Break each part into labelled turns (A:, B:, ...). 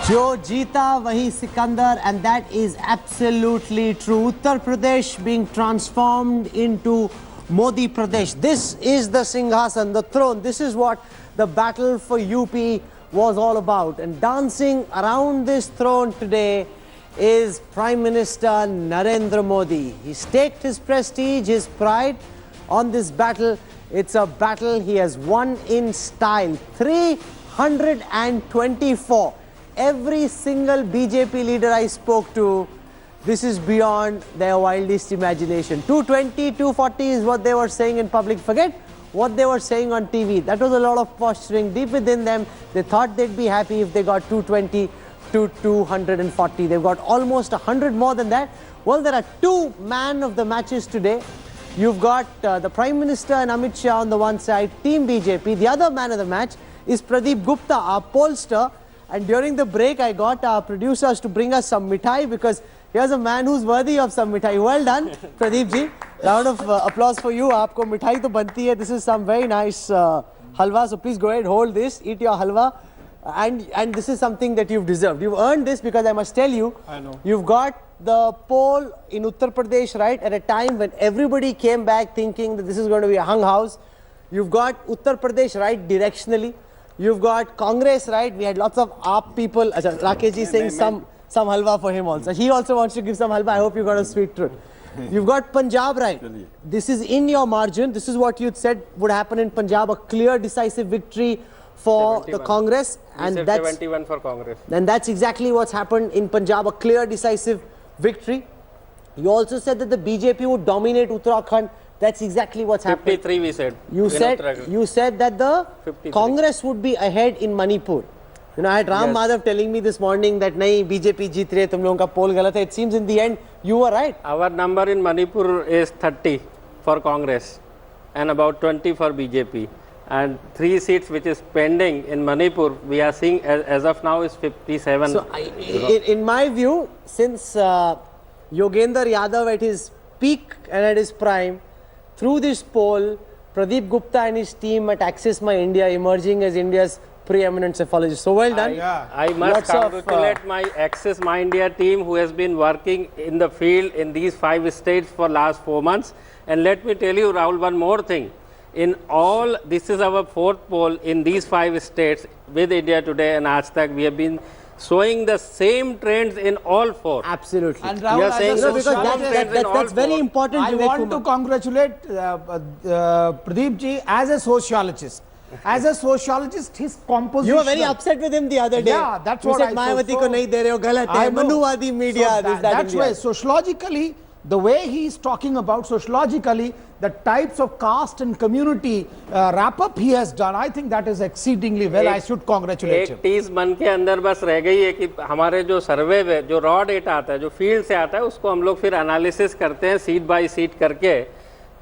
A: जो जीता वही Sikandar, and that is absolutely true. Uttar Pradesh being transformed into Modi Pradesh. This is the Singhasan, the throne. This is what the battle for UP was all about. And dancing around this throne today is Prime Minister Narendra Modi. He staked his prestige, his pride on this battle. It's a battle he has won in style. 324. Every single BJP leader I spoke to, this is beyond their wildest imagination. 220, 240 is what they were saying in public. Forget what they were saying on TV. That was a lot of posturing. Deep within them, they thought they'd be happy if they got 220 to 240. They've got almost 100 more than that. Well, there are two man of the matches today. You've got the Prime Minister and Amit Shah on the one side, Team BJP. The other man of the match is Pradeep Gupta, our pollster. And during the break, I got our producers to bring us some mithai because here's a man who's worthy of some mithai. Well done, Pradeep ji. Round of applause for you. Aapko mithai to banti hai. This is some very nice halwa. So please go ahead, hold this, eat your halwa. And this is something that you've deserved. You've earned this because I must tell you,
B: I know.
A: You've got the poll in Uttar Pradesh, right, at a time when everybody came back thinking that this is going to be a hung house. You've got Uttar Pradesh right directionally. You've got Congress right. We had lots of AAP people. Rakesh ji saying some halwa for him also. He also wants to give some halwa. I hope you got a sweet truth. You've got Punjab right. This is in your margin. This is what you said would happen in Punjab. A clear, decisive victory for 71. The Congress. And that's
B: 71 for Congress.
A: And that's exactly what's happened in Punjab. A clear, decisive victory. You also said that the BJP would dominate Uttarakhand. That's exactly what's happened.
B: 53 we said.
A: You said that the 53. Congress would be ahead in Manipur. You know, I had Ram Madhav telling me this morning that nahi BJP jeet rahe, tum logon ka poll galat hai. It seems in the end you were right.
B: Our number in Manipur is 30 for Congress and about 20 for BJP. And 3 seats which is pending in Manipur, we are seeing as of now is 57.
A: So in my view, since Yogendra Yadav at his peak and at his prime, through this poll, Pradeep Gupta and his team at Access My India emerging as India's preeminent cephalogist. So well done.
B: I must congratulate my Access My India team who has been working in the field in these 5 states for last 4 months. And let me tell you, Rahul, one more thing. In all, this is our 4th poll in these 5 states with India Today and Aaj Tak. We have been showing the same trends in all 4.
A: Absolutely.
C: And Rahul,
A: that's very important.
C: I want to congratulate Pradeep ji as a sociologist. As a sociologist, his composition.
A: You were very upset with him the other day.
C: Yeah, that's
A: you
C: what
A: said
C: I
A: Mayawati
C: thought.
A: ko nahi de rahe ho, galat hai. Manuwadi media,
C: so that's why sociologically, the way he is talking about sociologically, the types of caste and community wrap-up he has done, I think that is exceedingly well. I should congratulate him.
B: एक tease मन के अंदर बस रह गई है कि हमारे जो सर्वे है, जो रॉ डेटा आता है, जो फील्ड से आता है, उसको हम लोग फिर एनालिसिस करते हैं सीट बाय सीट करके.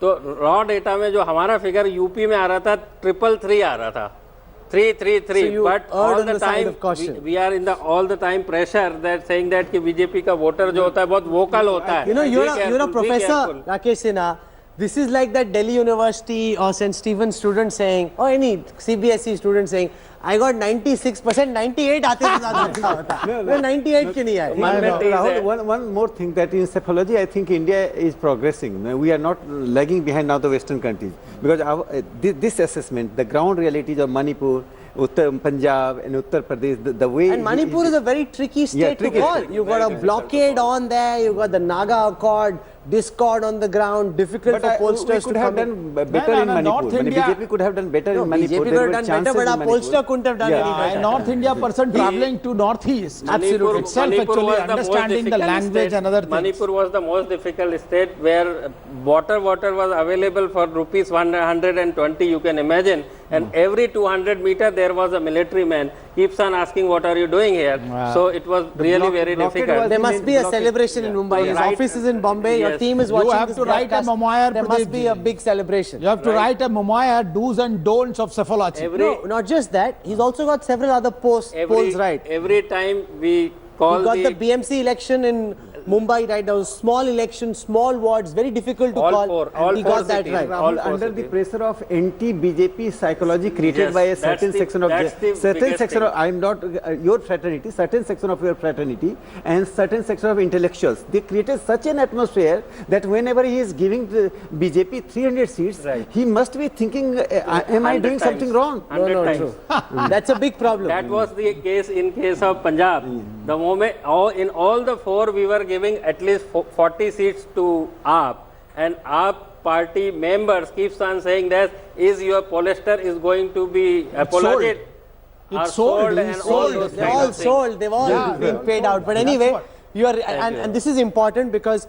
B: तो रॉ डेटा में जो हमारा फिगर यूपी में आ रहा था 333 आ रहा था 333,
A: so
B: but all the time we are in the all the time pressure that saying that कि बीजेपी का वोटर जो होता है बहुत वोकल होता है.
A: You know, you're a professor, Rakesh Sinha. This is like that Delhi University or St. Stephen's student saying, or any CBSE student saying, I got 96%, 98 आते तो ज़्यादा अच्छा होता. No, 98 क्यों नहीं आए?
D: Rahul, one more thing that in cephalology, I think India is progressing. We are not lagging behind now the Western countries because this assessment, the ground realities of Manipur, Uttar Punjab and Uttar Pradesh, the way.
A: And Manipur is a very tricky state to call. You've got a blockade on there. You've got the Naga Accord, discord on the ground, difficult for pollsters
D: to have done better in Manipur. BJP could have done better in Manipur.
A: BJP could have done better, but our pollster couldn't have done any better.
C: North India person traveling to Northeast.
A: Absolutely.
C: Itself actually understanding the language and other things.
B: Manipur was the most difficult state where water was available for rupees 120, you can imagine. And every 200 meters there was a military man keeps on asking what are you doing here. So it was really very difficult.
A: There must be a celebration in Mumbai. His office is in Bombay. Your team is watching.
C: You have to write a memoir.
A: There must be a big celebration.
C: You have to write a memoir, do's and don'ts of cephalology.
A: No, not just that. He's also got several other polls right.
B: Every time we call
A: the BMC election in Mumbai right now, small elections, small wards, very difficult to
B: All
A: call.
B: four- all
A: and he
B: four
A: got that
B: cities.
A: right.
B: All
D: Rahul, under the
B: positive.
D: pressure of anti-BJP psychology created
B: Yes,
D: by a
B: that's
D: certain
B: the-
D: section of
B: that's the
D: certain
B: biggest
D: section
B: thing.
D: of, I'm not your fraternity, certain section of your fraternity and certain section of intellectuals. They created such an atmosphere that whenever he is giving the BJP 300 seats,
B: Right.
D: he must be thinking, am I
B: 100
D: doing something
B: times.
D: wrong?
B: 100 times.
A: True. That's a big problem.
B: That was the case in case of Punjab. The moment in all the four we were giving at least 40 seats to AAP, and AAP party members keeps on saying that is your polyester is going to be apologized. Are
C: It's sold.
B: and
C: It's
B: all
C: sold.
B: those
A: They're
B: kind
A: all
B: of things.
A: sold. They've all
C: Yeah,
A: been
C: they're
A: paid
C: sold.
A: out. But
C: That's
A: anyway,
C: what-
A: you are, and this is important because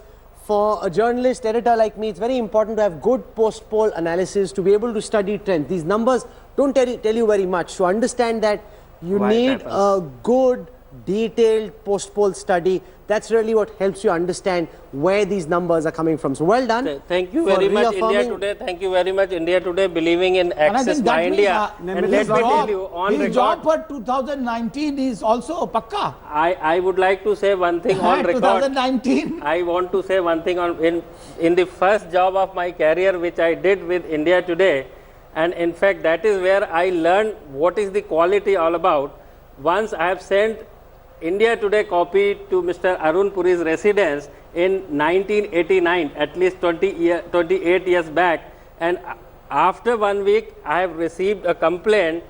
A: for a journalist, editor like me, it's very important to have good post-poll analysis to be able to study trends. These numbers don't tell you very much. To understand that, you
B: Why it
A: need
B: happens.
A: a good, detailed post-poll study. That's really what helps you understand where these numbers are coming from. So well done.
B: Thank you
A: for
B: very much, India
A: reaffirming-
B: Today. Thank you very much, India Today, believing in
C: And I
B: Access
C: think that
B: My
C: means,
B: India. And let me
C: his
B: tell you, on
C: his
B: record,
C: job for 2019 is also pakka.
B: I would like to say one thing on record.
C: 2019.
B: I want to say one thing on in the first job of my career which I did with India Today, and in fact that is where I learned what is the quality all about. Once I have sent India Today copy to Mr. Arun Puri's residence in 1989, at least 28 years back, and after 1 week I have received a complaint,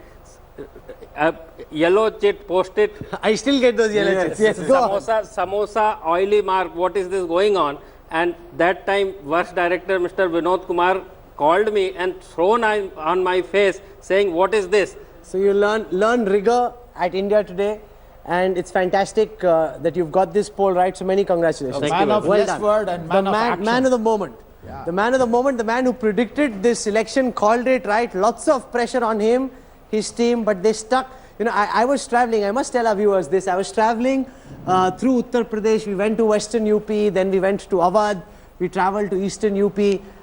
B: a yellow chit posted
A: I still get those yellow checks. Yes, go on.
B: samosa, oily mark, what is this going on? And that time, Works Director Mr. Vinod Kumar called me and thrown on my face saying, what is this?
A: So you learn rigor at India Today, and it's fantastic that you've got this poll right. So many congratulations.
C: A man of
A: Well
C: less
A: done.
C: word and man of action.
A: Man of the moment.
C: Yeah.
A: The man of the moment, the man who predicted this election, called it right. Lots of pressure on him, his team, but they stuck. You know, I was traveling. I must tell our viewers this. I was traveling through Uttar Pradesh. We went to Western UP, then we went to Awadh. We traveled to Eastern UP,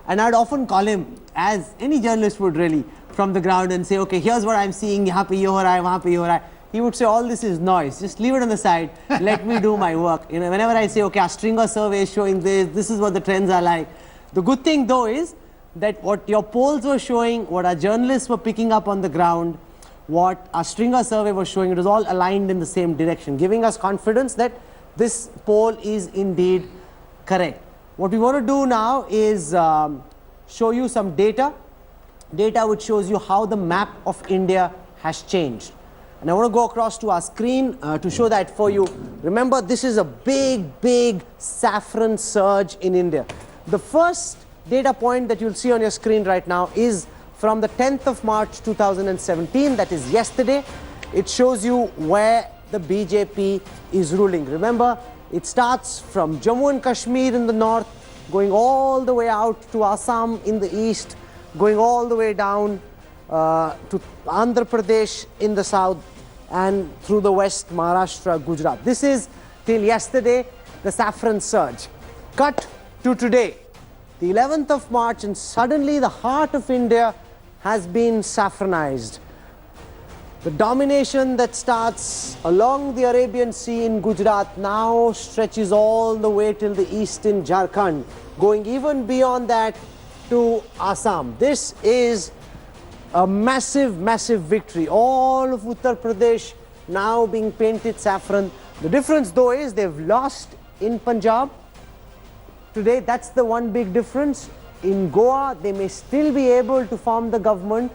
A: and I'd often call him, as any journalist would really, from the ground and say, okay, here's what I'm seeing. Yahan pe ye ho raha hai, wahan pe ye ho raha hai. He would say, all this is noise. Just leave it on the side. Let me do my work. You know, whenever I say, okay, our Stringer survey is showing this is what the trends are like. The good thing though is that what your polls were showing, what our journalists were picking up on the ground, what our Stringer survey was showing, it was all aligned in the same direction, giving us confidence that this poll is indeed correct. What we want to do now is show you some data which shows you how the map of India has changed. And I want to go across to our screen to show that for you. Remember, this is a big saffron surge in India. The first data point that you'll see on your screen right now is from the 10th of March 2017, that is yesterday. It shows you where the BJP is ruling. Remember, it starts from Jammu and Kashmir in the north, going all the way out to Assam in the east, going all the way down to Andhra Pradesh in the south, and through the west, Maharashtra, Gujarat. This is till yesterday, the saffron surge. Cut to today, the 11th of March, and suddenly the heart of India has been saffronized. The domination that starts along the Arabian Sea in Gujarat now stretches all the way till the east in Jharkhand, going even beyond that to Assam. This is a massive victory. All of Uttar Pradesh now being painted saffron. The difference though is they've lost in Punjab. Today, that's the one big difference. In Goa, they may still be able to form the government.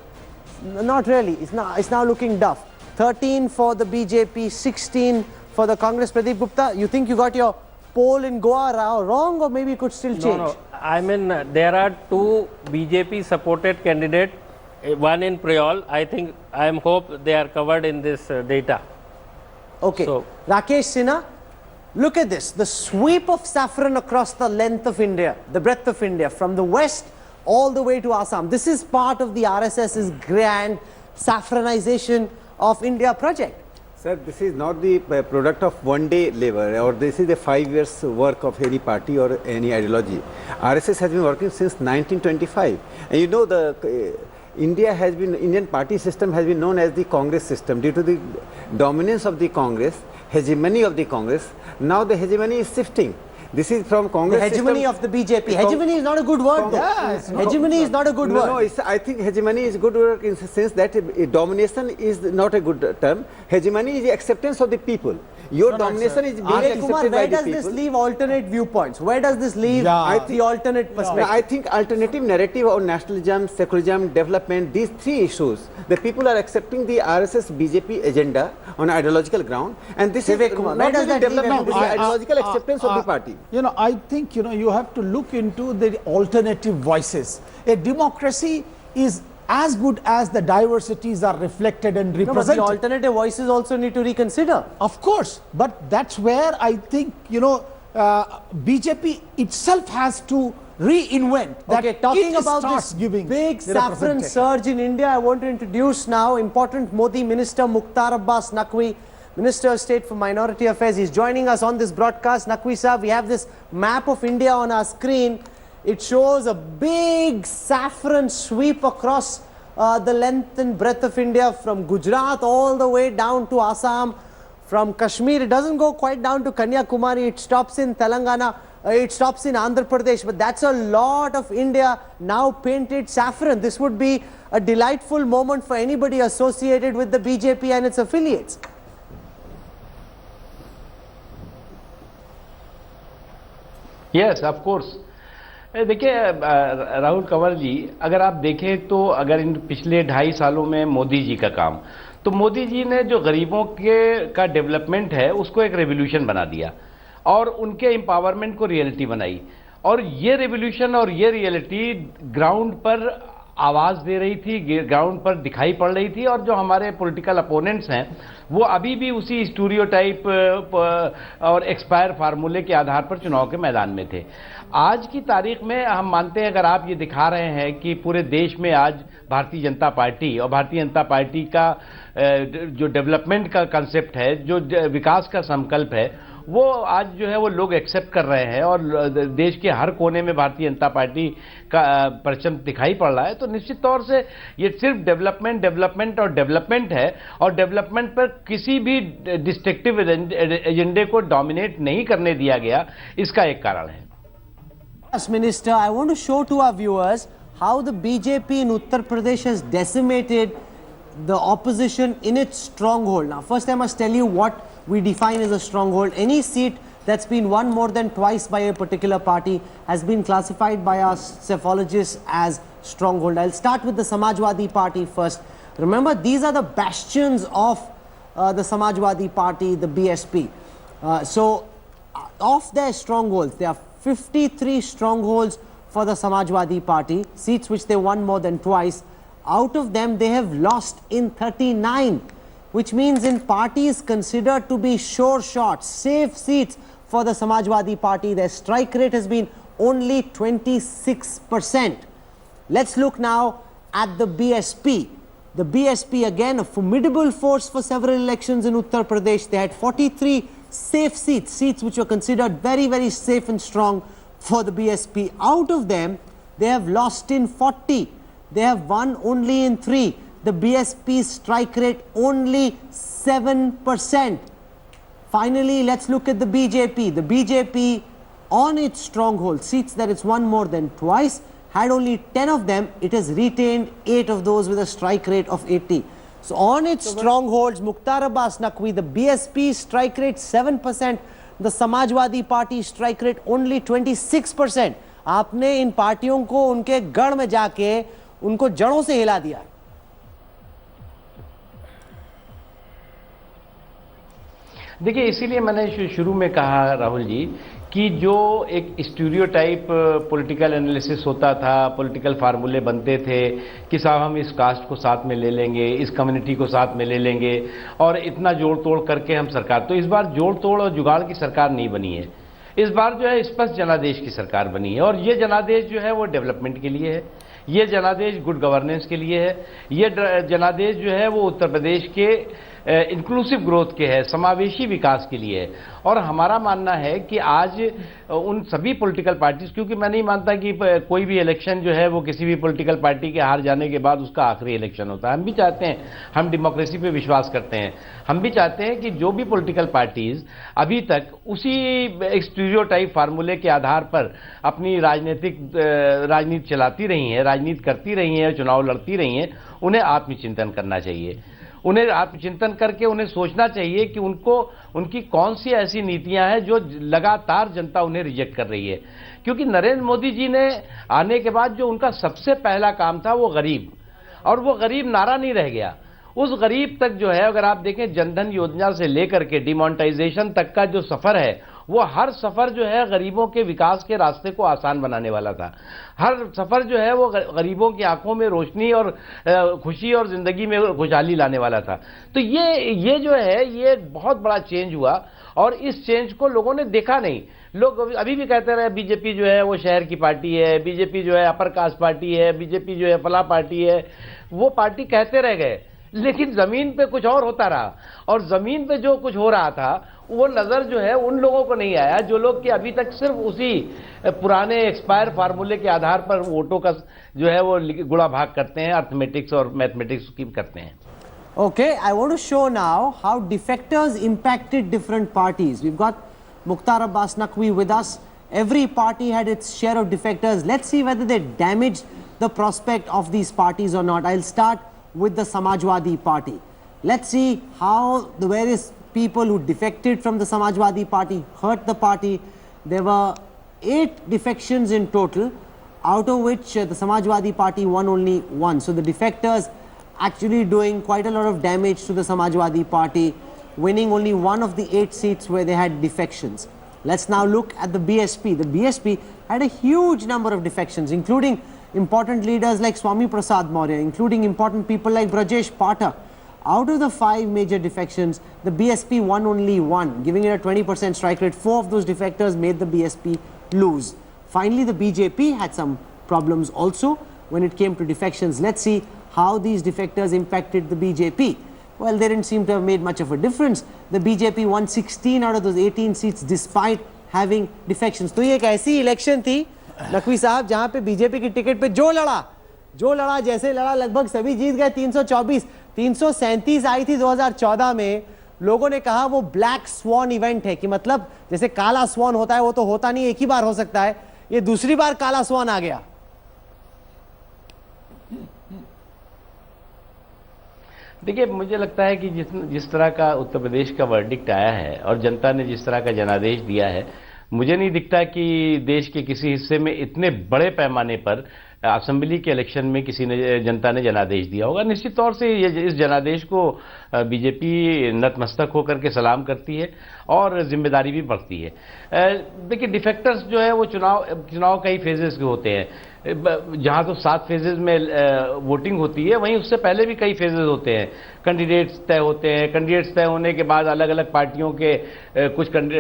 A: Not really. It's now looking tough. 13 for the BJP, 16 for the Congress. Pradeep Gupta, you think you got your poll in Goa wrong, or maybe it could still change?
B: No. I mean, there are two BJP supported candidates, one in Prayol. I hope they are covered in this data.
A: Okay.
B: So-
A: Rakesh Sinha, look at this. The sweep of saffron across the length of India, the breadth of India, from the west all the way to Assam. This is part of the RSS's grand saffronization of India project.
D: Sir, this is not the product of one day labor, or this is the 5 years work of any party or any ideology. RSS has been working since 1925. And you know, the Indian party system has been known as the Congress system due to the dominance of the Congress, hegemony of the Congress. Now the hegemony is shifting. This is from
A: The
D: Congress
A: hegemony
D: system.
A: of the BJP. Hegemony is not a good word though.
C: Yeah, it's not-
A: Hegemony is not a good word.
D: No, I think hegemony is good word in the sense that domination is not a good term. Hegemony is the acceptance of the people. Your domination is being
A: Vivek Kumar,
D: accepted by
A: where
D: the
A: does
D: people.
A: this leave alternate viewpoints? Where does this leave
C: Yeah.
A: the alternate perspective?
D: I think alternative narrative on nationalism, secularism, development, these three issues, the people are accepting the RSS BJP agenda on ideological ground, and this
A: Vivek
D: is
A: Kumar,
D: not
A: where does
D: only
A: that leave
D: development, this is
A: everybody?
D: ideological acceptance of the party.
C: You know, I think, you know, you have to look into the alternative voices. A democracy is as good as the diversities are reflected and
A: No, but the
C: represented.
A: alternative voices also need to reconsider.
C: Of course, but that's where I think, you know, BJP itself has to reinvent that.
A: Okay, talking
C: it
A: about
C: starts
A: this
C: giving
A: big
C: the
A: saffron
C: representation.
A: surge in India, I want to introduce now important Modi Minister Mukhtar Abbas Naqvi, Minister of State for Minority Affairs. He's joining us on this broadcast. Naqvi sir, we have this map of India on our screen. It shows a big saffron sweep across the length and breadth of India, from Gujarat all the way down to Assam. From Kashmir, it doesn't go quite down to Kanyakumari, it stops in Telangana, it stops in Andhra Pradesh, but that's a lot of India now painted saffron. This would be a delightful moment for anybody associated with the BJP and its affiliates.
E: Yes of course देखिए राहुल कंवर जी, अगर आप देखें तो अगर इन पिछले 2.5 सालों में मोदी जी का काम, तो मोदी जी ने जो गरीबों के का डेवलपमेंट है उसको एक रेवोल्यूशन बना दिया और उनके एम्पावरमेंट को रियलिटी बनाई। और ये रेवोल्यूशन और ये रियलिटी ग्राउंड पर आवाज़ दे रही थी, ग्राउंड पर दिखाई पड़ रही थी। और जो हमारे पॉलिटिकल अपोनेंट्स हैं वो अभी भी उसी स्टीरियोटाइप और एक्सपायर फार्मूले के आधार पर चुनाव के मैदान में थे। आज की तारीख में हम मानते हैं, अगर आप ये दिखा रहे हैं कि पूरे देश में आज भारतीय जनता पार्टी और भारतीय जनता पार्टी का जो डेवलपमेंट का कंसेप्ट है, जो विकास का संकल्प है, वो आज जो है वो लोग एक्सेप्ट कर रहे हैं और देश के हर कोने में भारतीय जनता पार्टी का परचम दिखाई पड़ रहा है, तो निश्चित तौर से ये सिर्फ डेवलपमेंट है और डेवलपमेंट पर किसी भी डिस्ट्रक्टिव एजेंडे को डोमिनेट नहीं करने दिया गया, इसका एक कारण है।
A: Minister, I want to show to our viewers how the BJP in Uttar Pradesh has decimated the opposition in its stronghold. Now, first I must tell you what we define as a stronghold. Any seat that's been won more than twice by a particular party has been classified by our psephologists as stronghold. I'll start with the Samajwadi Party first. Remember, these are the bastions of the Samajwadi Party, the BSP. Of their strongholds, there are 53 strongholds for the Samajwadi Party, seats which they won more than twice. Out of them, they have lost in 39, which means in parties considered to be sure shots, safe seats for the Samajwadi Party, their strike rate has been only 26%. Let's look now at the BSP. The BSP, again, a formidable force for several elections in Uttar Pradesh. They had 43 safe seats, seats which were considered very, very safe and strong for the BSP. Out of them, they have lost in 40. They have won only in 3. The BSP's strike rate only 7%. Finally, let's look at the BJP. The BJP, on its stronghold, seats that it's won more than twice, had only 10 of them. It has retained 8 of those with a strike rate of 80. So on its strongholds, Mukhtar Abbas Naqvi, the BSP strike rate 7%, the Samajwadi Party strike rate only 26%. आपने इन पार्टियों को उनके गढ़ में जाके उनको जड़ों से हिला दिया।
E: देखिए, इसीलिए मैंने शुरू में कहा राहुल जी कि जो एक स्टीरियोटाइप पॉलिटिकल एनालिसिस होता था, पॉलिटिकल फार्मूले बनते थे कि साहब हम इस कास्ट को साथ में ले लेंगे, इस कम्युनिटी को साथ में ले लेंगे और इतना जोड़ तोड़ करके हम सरकार, तो इस बार जोड़ तोड़ और जुगाड़ की सरकार नहीं बनी है। इस बार जो है स्पष्ट जनादेश की सरकार बनी है और ये जनादेश जो है वो डेवलपमेंट के लिए है, ये जनादेश गुड गवर्नेंस के लिए है, ये जनादेश जो है वो उत्तर प्रदेश के इंक्लूसिव ग्रोथ के है, समावेशी विकास के लिए है। और हमारा मानना है कि आज उन सभी पॉलिटिकल पार्टीज, क्योंकि मैं नहीं मानता कि कोई भी इलेक्शन जो है वो किसी भी पॉलिटिकल पार्टी के हार जाने के बाद उसका आखिरी इलेक्शन होता है। हम भी चाहते हैं, हम डेमोक्रेसी पे विश्वास करते हैं, हम भी चाहते हैं कि जो भी पॉलिटिकल पार्टीज अभी तक उसी एक स्टीरियोटाइप फार्मूले के आधार पर अपनी राजनीति चलाती रही हैं, राजनीति करती रही हैं, चुनाव लड़ती रही हैं, उन्हें आत्मचिंतन करना चाहिए। उन्हें आत्मचिंतन करके उन्हें सोचना चाहिए कि उनकी कौन सी ऐसी नीतियां हैं जो लगातार जनता उन्हें रिजेक्ट कर रही है। क्योंकि नरेंद्र मोदी जी ने आने के बाद जो उनका सबसे पहला काम था वो गरीब, और वो गरीब नारा नहीं रह गया। उस गरीब तक जो है, अगर आप देखें जनधन योजना से लेकर के डिमोनेटाइजेशन तक का जो सफर है, वो हर सफर जो है गरीबों के विकास के रास्ते को आसान बनाने वाला था। हर सफर जो है वो गरीबों की आंखों में रोशनी और खुशी और जिंदगी में खुशहाली लाने वाला था। तो ये जो है ये एक बहुत बड़ा चेंज हुआ, और इस चेंज को लोगों ने देखा नहीं। लोग अभी भी कहते रहे बीजेपी जो है वो शहर की पार्टी है, बीजेपी जो है अपर कास्ट पार्टी है, बीजेपी जो है फला पार्टी है, वो पार्टी कहते रह गए, लेकिन जमीन पे कुछ और होता रहा। और जमीन पे जो कुछ हो रहा था वो नजर जो है उन लोगों को नहीं आया, जो लोग कि अभी तक सिर्फ उसी पुराने एक्सपायर फार्मूले के आधार पर वोटों का जो है वो गुणा भाग करते हैं, अर्थमेटिक्स और मैथमेटिक्स की करते हैं।
A: Okay, I want to show now how defectors impacted different parties. We've got Mukhtar Abbas Naqvi with us. Every party had its share of defectors. Let's see whether they damaged the prospect of these parties or not. I'll start with the Samajwadi Party. Let's see how the various people who defected from the Samajwadi Party hurt the party. There were 8 defections in total, out of which the Samajwadi Party won only 1. So the defectors actually doing quite a lot of damage to the Samajwadi Party, winning only 1 of the 8 seats where they had defections. Let's now look at the BSP. The BSP had a huge number of defections, including important leaders like Swami Prasad Maurya, including important people like Brajesh Pathak. Out of the 5 major defections, the BSP won only 1, giving it a 20% strike rate. 4 of those defectors made the BSP lose. Finally, the BJP had some problems also when it came to defections. Let's see how these defectors impacted the BJP. Well, they didn't seem to have made much of a difference. The BJP won 16 out of those 18 seats despite having defections. तो ये एक ऐसी election थी नकवी साहब जहां पे BJP की ticket पे जो लड़ा जैसे लड़ा लगभग सभी जीत गए। 324 337 आई थी 2014 में। लोगों ने कहा वो ब्लैक स्वॉन इवेंट है, कि मतलब जैसे काला स्वॉन होता है वो तो होता नहीं, एक ही बार हो सकता है, ये दूसरी बार काला स्वॉन आ गया।
E: देखिए, मुझे लगता है कि जिस तरह का उत्तर प्रदेश का वर्डिक्ट आया है और जनता ने जिस तरह का जनादेश दिया है, मुझे नहीं दिखता कि देश के किसी हिस्से में इतने बड़े पैमाने पर असेंबली के इलेक्शन में जनता ने जनादेश दिया होगा। निश्चित तौर से इस जनादेश को बीजेपी नतमस्तक होकर के सलाम करती है और जिम्मेदारी भी बढ़ती है। देखिए, डिफेक्टर्स जो है वो चुनाव कई फेजेस के होते हैं। जहाँ तो 7 फेजेस में वोटिंग होती है, वहीं उससे पहले भी कई फेजेस होते हैं। कैंडिडेट्स तय होते हैं, कैंडिडेट्स तय होने के बाद अलग अलग पार्टियों के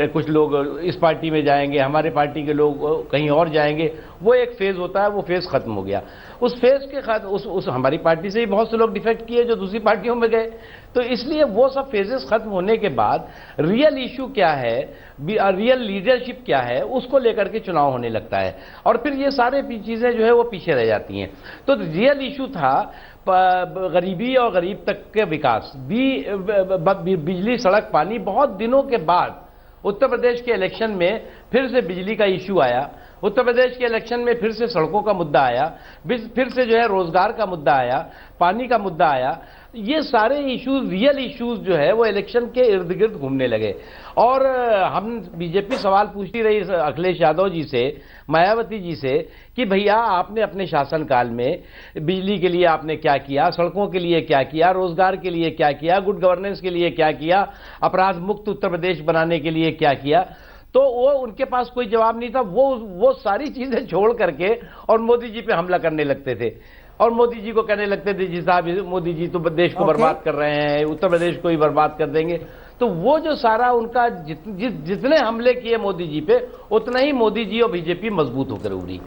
E: कुछ लोग इस पार्टी में जाएंगे, हमारे पार्टी के लोग कहीं और जाएंगे, वो एक फेज होता है, वो फेज खत्म हो गया। उस फेज के उस हमारी पार्टी से ही बहुत से लोग डिफेक्ट किए जो दूसरी पार्टियों में गए। तो इसलिए वो सब फेजेस खत्म होने के बाद रियल इशू क्या है, रियल लीडरशिप क्या है, उसको लेकर के चुनाव होने लगता है, और फिर ये सारे चीजें जो है वो पीछे रह जाती हैं। तो रियल इशू था गरीबी और गरीब तक के विकास, बिजली, सड़क, पानी। बहुत दिनों के बाद उत्तर प्रदेश के इलेक्शन में फिर से बिजली का इशू आया, उत्तर प्रदेश के इलेक्शन में फिर से सड़कों का मुद्दा आया, फिर से जो है रोजगार का मुद्दा आया, पानी का मुद्दा आया। ये सारे इश्यूज, रियल इश्यूज जो है वो इलेक्शन के इर्द गिर्द घूमने लगे। और हम बीजेपी सवाल पूछती रही अखिलेश यादव जी से, मायावती जी से, कि भैया आपने अपने शासनकाल में बिजली के लिए आपने क्या किया, सड़कों के लिए क्या किया, रोजगार के लिए क्या किया, गुड गवर्नेंस के लिए क्या किया, अपराध मुक्त उत्तर प्रदेश बनाने के लिए क्या किया। तो वो उनके पास कोई जवाब नहीं था। वो सारी चीजें छोड़ करके और मोदी जी पे हमला करने लगते थे, और मोदी जी को कहने लगते थे जी साहब मोदी जी तो देश को बर्बाद कर रहे हैं, उत्तर प्रदेश को ही बर्बाद कर देंगे। तो वो जो सारा उनका जितने हमले किए मोदी जी पे, उतना ही मोदी जी और बीजेपी मजबूत होकर उभरी।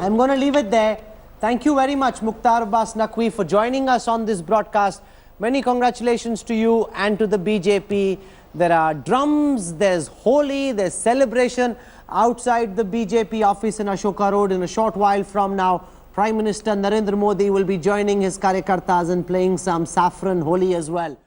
A: I am gonna leave it there. Thank you very much, Mukhtar Abbas Naqvi, for joining us on this broadcast. Many congratulations to you and to the BJP. There are drums, there's Holi, there's celebration outside the BJP office in Ashoka Road. In a short while from now, Prime Minister Narendra Modi will be joining his Karyakartas and playing some saffron Holi as well.